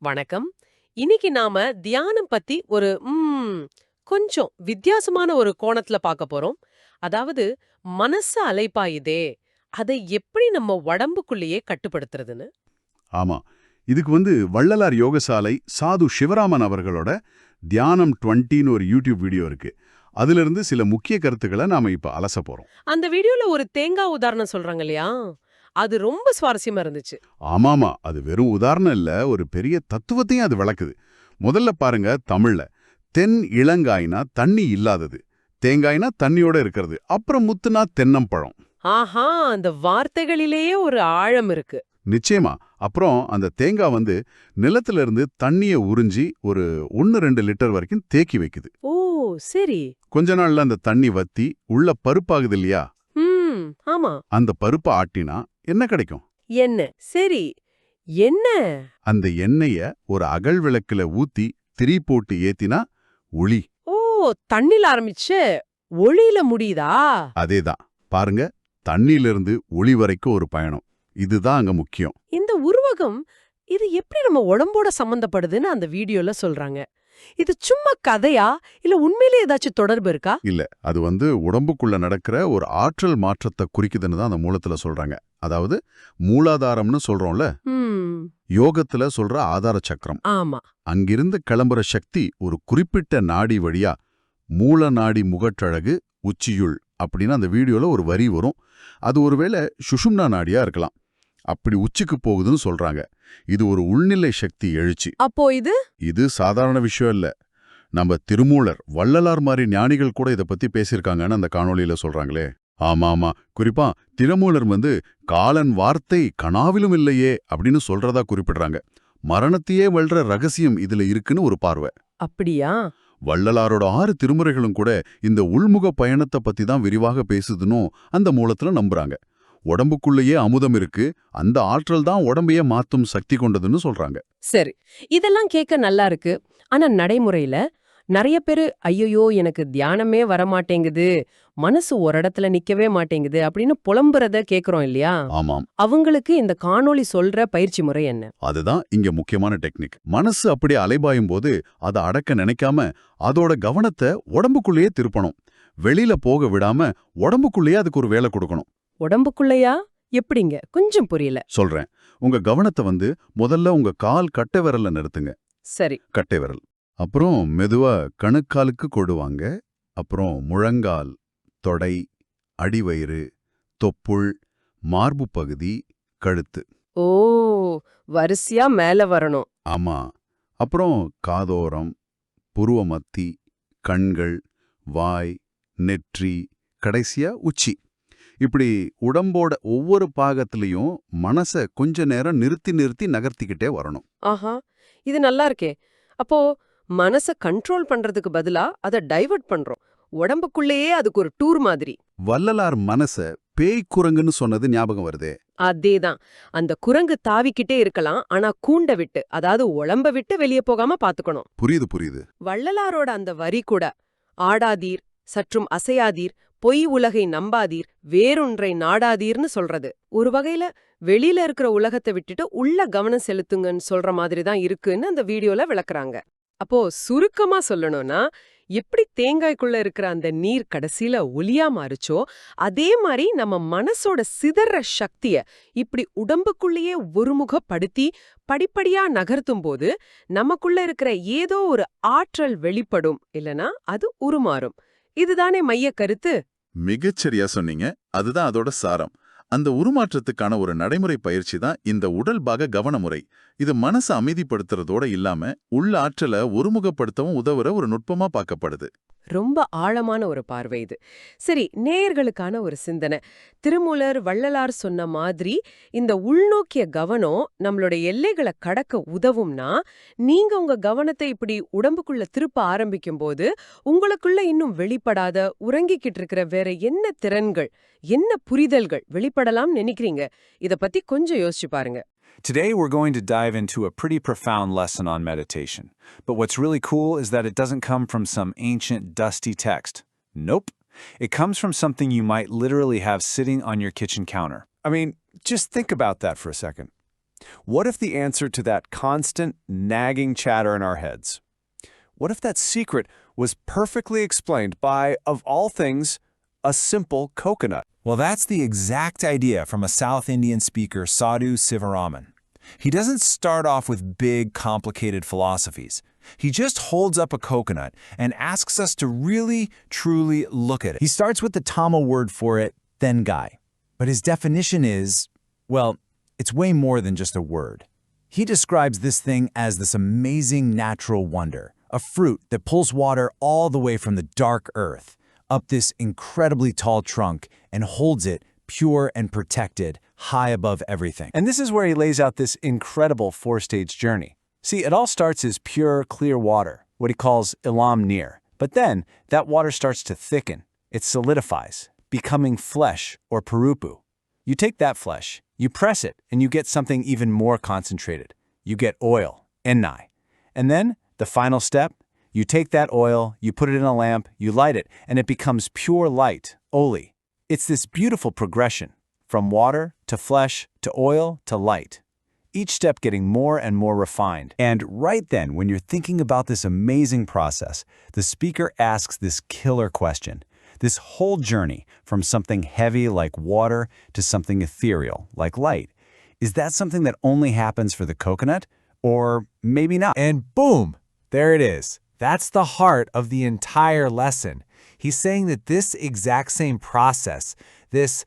வணக்கம். இன்னைக்கு நாம தியானம் பத்தி ஒரு கொஞ்சம் வித்தியாசமான ஒரு கோணத்துல பார்க்க போறோம். அதாவது மனசு அலைப்பாயுதே, அதை எப்படி நம்ம உடம்புக்குள்ளேயே கட்டுப்படுத்துறதுன்னு. ஆமா. இதுக்கு வள்ளலார் யோகசாலை சாது சிவராமன் அவர்களோட தியானம் 20ன்னு ஒரு யூடியூப் வீடியோ இருக்கு. அதிலிருந்து சில முக்கிய கருத்துக்களை நாம இப்ப அலச போறோம். அந்த வீடியோல ஒரு தேங்காய் உதாரணம் சொல்றாங்க இல்லையா? அது ரொம்ப சுவாரஸ்யமா இருந்துச்சு. ஆமாமா, அது வெறும் உதாரணம் இல்ல, ஒரு பெரிய தத்துவத்தையும் அது விளக்குது. முதல்ல பாருங்க, தமிழ்ல தென் இளங்காய்னா தண்ணி இல்லாதது, தேங்காய்னா தண்ணியோட இருக்கிறது, அப்புறம் முத்துனா தென்னம்பழம். ஆஹா, அந்த வார்த்தைகளிலேயே ஒரு ஆழம் இருக்கு. நிச்சயமா. அப்புறம் அந்த தேங்காய் நிலத்துல இருந்து தண்ணிய உறிஞ்சி ஒரு 1-2 லிட்டர் வரைக்கும் தேக்கி வைக்குது. ஓ, சரி. கொஞ்ச நாள்ல அந்த தண்ணி வத்தி உள்ள பருப்பாகுது இல்லையா? ஆமா. அந்த பருப்பை ஆட்டினா என்ன கிடைக்கும்? என்ன? சரி. என்ன? அந்த எண்ணெய ஒரு அகல் விளக்குல ஊத்தி திரி போட்டு ஏத்தினா ஒளி. ஓ, தண்ணில ஆரம்பிச்சு ஒளியில முடியுதா? அதேதான். பாருங்க, தண்ணியிலிருந்து ஒளி வரைக்கும் ஒரு பயணம். இதுதான் அங்க முக்கியம். இந்த உருவகம் இது எப்படி நம்ம உடம்போட சம்பந்தப்படுதுன்னு அந்த வீடியோல சொல்றாங்க. இது சும்மா கதையா இல்ல உண்மையிலே ஏதாச்சும் தொடர்பு இருக்கா? இல்ல, அது உடம்புக்குள்ள நடக்கிற ஒரு ஆற்றல் மாற்றத்தை குறிக்குதுன்னு தான் அந்த மூலத்துல சொல்றாங்க. அதாவது மூலாதாரம்னு சொல்றோம்ல, யோகத்துல சொல்ற ஆதார சக்கரம். ஆமா. அங்கிருந்து கிளம்புற சக்தி ஒரு குறிப்பிட்ட நாடி வழியா மூல நாடி முகற்றழகு உச்சியுள் அப்படின்னு அந்த வீடியோல ஒரு வரி வரும். அது ஒருவேளை சுஷும்னா நாடியா இருக்கலாம். அப்படி உச்சிக்கு போகுதுன்னு சொல்றாங்க. இது ஒரு உள்நிலை சக்தி எழுச்சி. அப்போ இது சாதாரண விஷயம் இல்ல. நம்ம திருமூலர், வள்ளலார் மாதிரி ஞானிகள் கூட இத பத்தி பேசியிருக்காங்கன்னு அந்த காணொளியில சொல்றாங்களே. ஆமாமா, குறிப்பா திருமூலர் காலன் வார்த்தை கனாவிலும் இல்லையே அப்படின்னு சொல்றதா குறிப்பிடுறாங்க. மரணத்தையே வெல்ற ரகசியம் இதுல இருக்குன்னு ஒரு பார்வை. அப்படியா? வள்ளலாரோட 6 திருமுறைகளும் கூட இந்த உள்முக பயணத்தை பத்தி தான் விரிவாக பேசுதுன்னு அந்த மூலத்துல நம்புறாங்க. உடம்புக்குள்ளேயே அமுதம் இருக்கு, அந்த ஆற்றல் தான் உடம்பையே மாத்தும் சக்தி கொண்டதுன்னு சொல்றாங்க. சரி, இதெல்லாம் கேட்க நல்லா இருக்கு. ஆனா நடைமுறையில நிறைய பேரு ஐயோ எனக்கு தியானமே வரமாட்டேங்குது, மனசு ஒரு இடத்துல நிக்கவே மாட்டேங்குது அப்படின்னு புலம்புறத கேக்குறோம் இல்லையா? ஆமாம். அவங்களுக்கு இந்த காணொளி சொல்ற பயிற்சி முறை என்ன? அதுதான் இங்க முக்கியமான டெக்னிக். மனசு அப்படியே அலைபாயும் போது அதை அடக்க நினைக்காம அதோட கவனத்தை உடம்புக்குள்ளேயே திருப்பணும். வெளியில போக விடாம உடம்புக்குள்ளேயே அதுக்கு ஒரு வேலை கொடுக்கணும். உடம்புக்குள்ளையா? எப்படிங்க? கொஞ்சம் புரியல. சொல்றேன். உங்க கவனத்தை முதல்ல உங்க கால் கட்டை விரல்ல நிறுத்துங்க. சரி. கட்டை விரல். அப்புறம் மெதுவா கணுக்காலுக்கு கொடுவாங்க. அப்புறம் முழங்கால், தொடை, அடிவயிறு, தொப்புள், மார்பு பகுதி, கழுத்து. ஓ, வரிசையா மேல வரணும். ஆமா. அப்புறம் காதோரம், புருவ மத்தி, கண்கள், வாய், நெற்றி, கடைசியா உச்சி. இப்படி உடம்போட ஒவ்வொரு பாகத்திலையும் மனச கொஞ்ச நேரம் நிறுத்தி நிறுத்தி நகர்த்திக்கிட்டே வரணும். ஆஹா, இது நல்லா இருக்கே. அப்போ மனச கண்ட்ரோல் பண்றதுக்கு பதிலா அதை டைவர்ட் பண்றோம். உடம்புக்குள்ளேயே அதுக்கு ஒரு டூர் மாதிரி. வள்ளலார் மனச பேய் குரங்குன்னு சொன்னது ஞாபகம் வருதே. அதேதான். அந்த குரங்கு தாவிக்கிட்டே இருக்கலாம், ஆனா கூண்ட விட்டு, அதாவது உடம்ப விட்டு வெளியே போகாம பாத்துக்கணும். புரியுது புரியுது. வள்ளலாரோட அந்த வரி கூட, ஆடாதீர், சற்றும் அசையாதீர், பொய் உலகை நம்பாதீர், வேறொன்றை நாடாதீர்னு சொல்றது. ஒரு வகையில வெளியில இருக்கிற உலகத்தை விட்டுட்டு உள்ள கவனம் செலுத்துங்கன்னு சொல்ற மாதிரி தான் இருக்குன்னு அந்த வீடியோல விளக்குறாங்க. அப்போ சுருக்கமா சொல்லணும்னா, எப்படி தேங்காய்க்குள்ள இருக்கிற அந்த நீர் கடைசியில ஒலியா மாறுச்சோ, அதே மாதிரி நம்ம மனசோட சிதற சக்திய இப்படி உடம்புக்குள்ளேயே ஒருமுகப்படுத்தி படிப்படியா நகர்த்தும் போது நமக்குள்ள இருக்கிற ஏதோ ஒரு ஆற்றல் வெளிப்படும், இல்லனா அது உருமாறும். இதுதானே மைய கருத்து. மிகச்சரியா சொன்னீங்க. அதுதான் அதோட சாரம். அந்த உருமாற்றத்துக்கான ஒரு நடைமுறை பயிற்சி தான் இந்த உடல் பாக கவனமுறை. இது மனசை அமைதிப்படுத்துறதோட இல்லாம உள்ள ஆற்றலை ஒருமுகப்படுத்தவும் உதவுற ஒரு நுட்பமா பார்க்கப்படுது. ரொம்ப ஆழமான ஒரு பார்வை இது. சரி, நேயர்களுக்கான ஒரு சிந்தனை. திருமூலர், வள்ளலார் சொன்ன மாதிரி இந்த உள்நோக்கிய கவனம் நம்மளோட எல்லைகளை கடக்க உதவும்னா, நீங்க உங்க கவனத்தை இப்படி உடம்புக்குள்ள திருப்ப ஆரம்பிக்கும் போது உங்களுக்குள்ள இன்னும் வெளிப்படாத உறங்கிக்கிட்டு இருக்கிற வேற என்ன திறன்கள், என்ன புரிதல்கள் வெளிப்படலாம் நினைக்கிறீங்க? இத பத்தி கொஞ்சம் யோசிச்சு பாருங்க. Today we're going to dive into a pretty profound lesson on meditation. But what's really cool is that it doesn't come from some ancient, dusty text. Nope. It comes from something you might literally have sitting on your kitchen counter. I mean, just think about that for a second. What if the answer to that constant, nagging chatter in our heads? What if that secret was perfectly explained by, of all things, a simple coconut? Well, that's the exact idea from a South Indian speaker, Sadhu Sivaraman. He doesn't start off with big, complicated philosophies. He just holds up a coconut and asks us to really, truly look at it. He starts with the Tamil word for it, thengai. But his definition is, well, it's way more than just a word. He describes this thing as this amazing natural wonder, a fruit that pulls water all the way from the dark earth, up this incredibly tall trunk, and holds it pure and protected, high above everything. And this is where he lays out this incredible four-stage journey. See, it all starts as pure, clear water, what he calls ilam nir. But then, that water starts to thicken. It solidifies, becoming flesh or parupu. You take that flesh, you press it, and you get something even more concentrated. You get oil, ennai. And then, the final step, you take that oil, you put it in a lamp, you light it, and it becomes pure light, oli. It's this beautiful progression, from water to flesh to oil to light. Each step getting more and more refined. And right then, when you're thinking about this amazing process, the speaker asks this killer question. This whole journey from something heavy like water to something ethereal like light. Is that something that only happens for the coconut? Or maybe not? And boom, there it is. That's the heart of the entire lesson. He's saying that this exact same process, this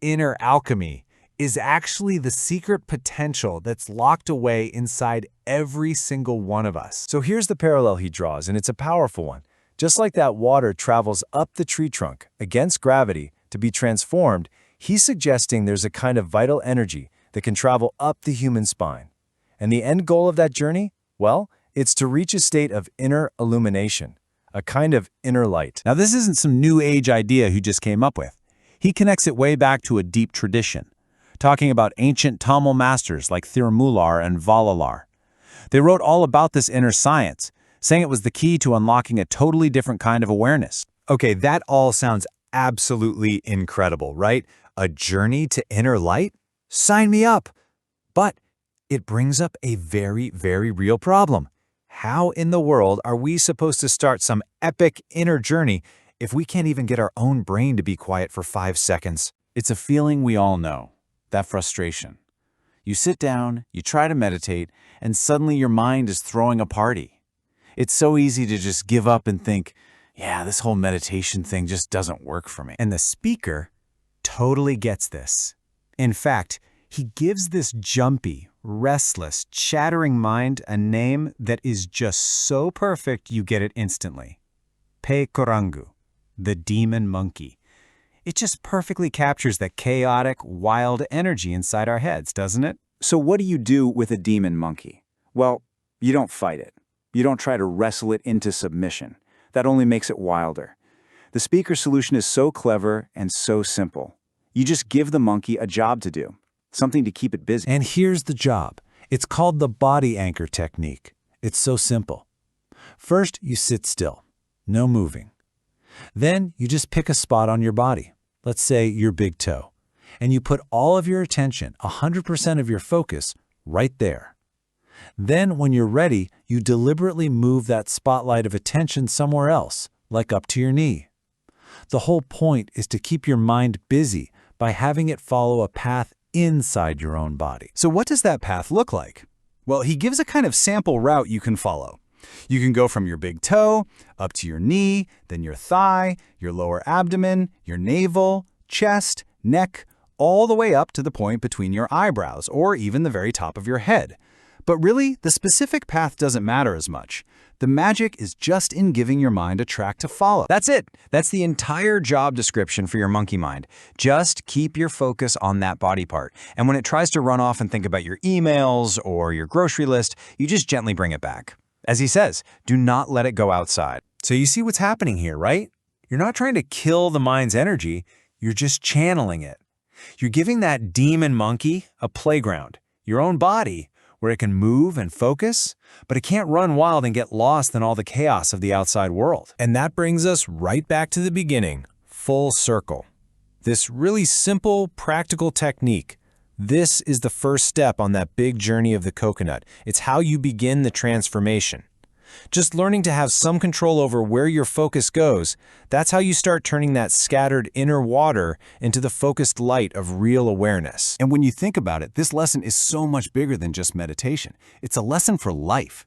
inner alchemy, is actually the secret potential that's locked away inside every single one of us. So here's the parallel he draws, and it's a powerful one. Just like that water travels up the tree trunk against gravity to be transformed, he's suggesting there's a kind of vital energy that can travel up the human spine. And the end goal of that journey? Well, it's to reach a state of inner illumination, a kind of inner light. Now, this isn't some new age idea he just came up with. He connects it way back to a deep tradition, talking about ancient Tamil masters like Thirumalar and Valalar. They wrote all about this inner science, saying it was the key to unlocking a totally different kind of awareness. Okay, that all sounds absolutely incredible, right? A journey to inner light? Sign me up! But it brings up a very, very real problem. How in the world are we supposed to start some epic inner journey if we can't even get our own brain to be quiet for 5 seconds? It's a feeling we all know, that frustration. You sit down, you try to meditate, and suddenly your mind is throwing a party. It's so easy to just give up and think, yeah, this whole meditation thing just doesn't work for me. And the speaker totally gets this. In fact, he gives this jumpy, restless, chattering mind a name that is just so perfect you get it instantly. Pe Korangu, the demon monkey. It just perfectly captures that chaotic, wild energy inside our heads, doesn't it? So what do you do with a demon monkey? Well, you don't fight it. You don't try to wrestle it into submission. That only makes it wilder. The speaker's solution is so clever and so simple. You just give the monkey a job to do, something to keep it busy. And here's the job. It's called the body anchor technique. It's so simple. First, you sit still, no moving. Then you just pick a spot on your body, let's say your big toe, and you put all of your attention, 100% of your focus, right there. Then, when you're ready, you deliberately move that spotlight of attention somewhere else, like up to your knee. The whole point is to keep your mind busy by having it follow a path inside your own body. So what does that path look like? Well, he gives a kind of sample route you can follow. You can go from your big toe, up to your knee, then your thigh, your lower abdomen, your navel, chest, neck, all the way up to the point between your eyebrows, or even the very top of your head. But really, the specific path doesn't matter as much. The magic is just in giving your mind a track to follow. That's it. That's the entire job description for your monkey mind. Just keep your focus on that body part. And when it tries to run off and think about your emails or your grocery list, you just gently bring it back. As he says, do not let it go outside. So you see what's happening here, right? You're not trying to kill the mind's energy, you're just channeling it. You're giving that demon monkey a playground, your own body, where it can move and focus, but it can't run wild and get lost in all the chaos of the outside world. And that brings us right back to the beginning, full circle. This really simple, practical technique, This is the first step on that big journey of the coconut. It's how you begin the transformation. Just learning to have some control over where your focus goes, that's how you start turning that scattered inner water into the focused light of real awareness. And when you think about it, this lesson is so much bigger than just meditation. It's a lesson for life.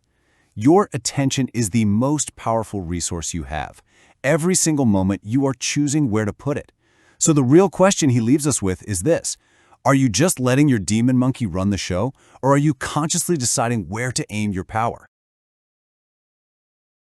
Your attention is the most powerful resource you have. Every single moment, you are choosing where to put it. So the real question he leaves us with is this: are you just letting your demon monkey run the show, or are you consciously deciding where to aim your power?